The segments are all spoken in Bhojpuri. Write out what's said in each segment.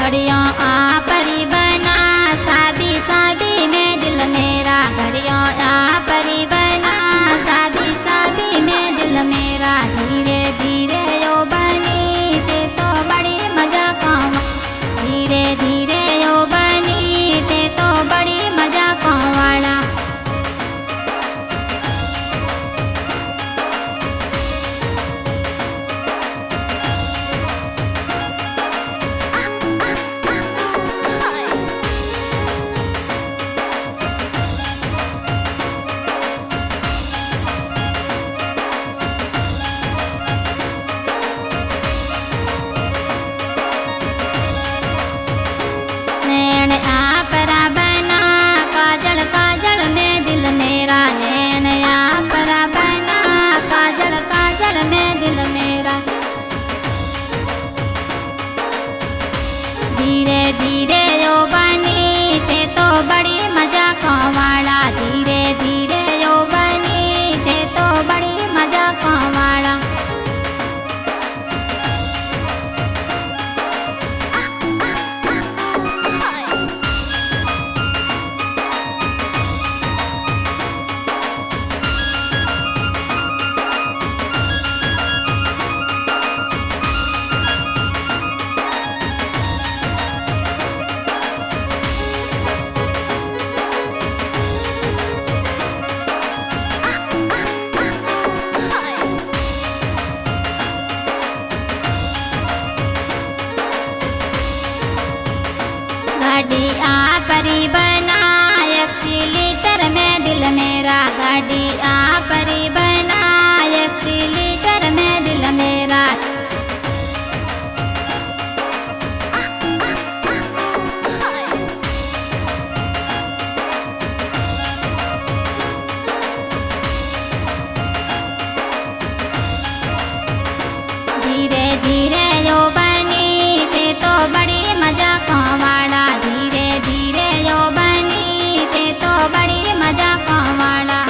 घड़ियों आ परी बना साबी साबी में दिल मेरा, घड़ियों आ परी बना साबी साबी में दिल मेरा। धीरे धीरे यो बनी ते तो बड़ी मजा कावा, धीरे धीरे यो बनी ते तो बड़ी मजा कावाला। नैन आ परा बना काजल काजल में दिल मेरा, नैन आ परा बना काजल काजल में दिल मेरा। धीरे धीरे यो बनी ते तो बड़ी मजा कावाला, धीरे धीरे यो बनी ते तो बड़ी मजा कावाला। गाड़ी आ परी बना 1 लीटर में दिल मेरा, गाड़ी आ परी बना 1 लीटर में दिल मेरा। धीरे धीरे यो बनी ते तो बड़ी मजा कावाला, धीरे धीरे यो बनी ते तो बड़ी मजा कावाला।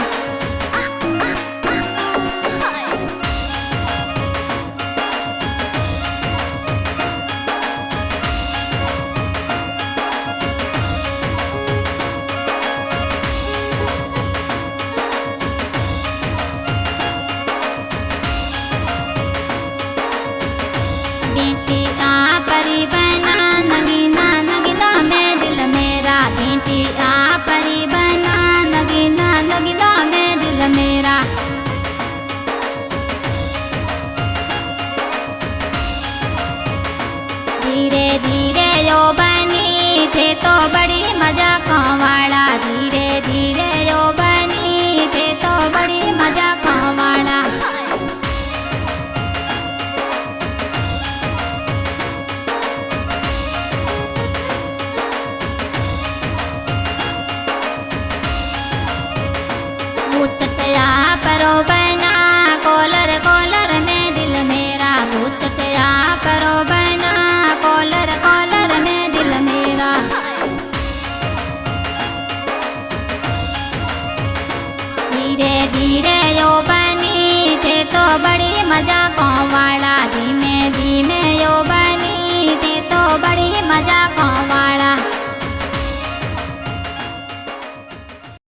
बेटी आ परी बना नगीना नगीना में दिल मेरा, बेटी आ परी बना नगीना नगीना में दिल मेरा। धीरे धीरे यो बनी थे तो बड़ी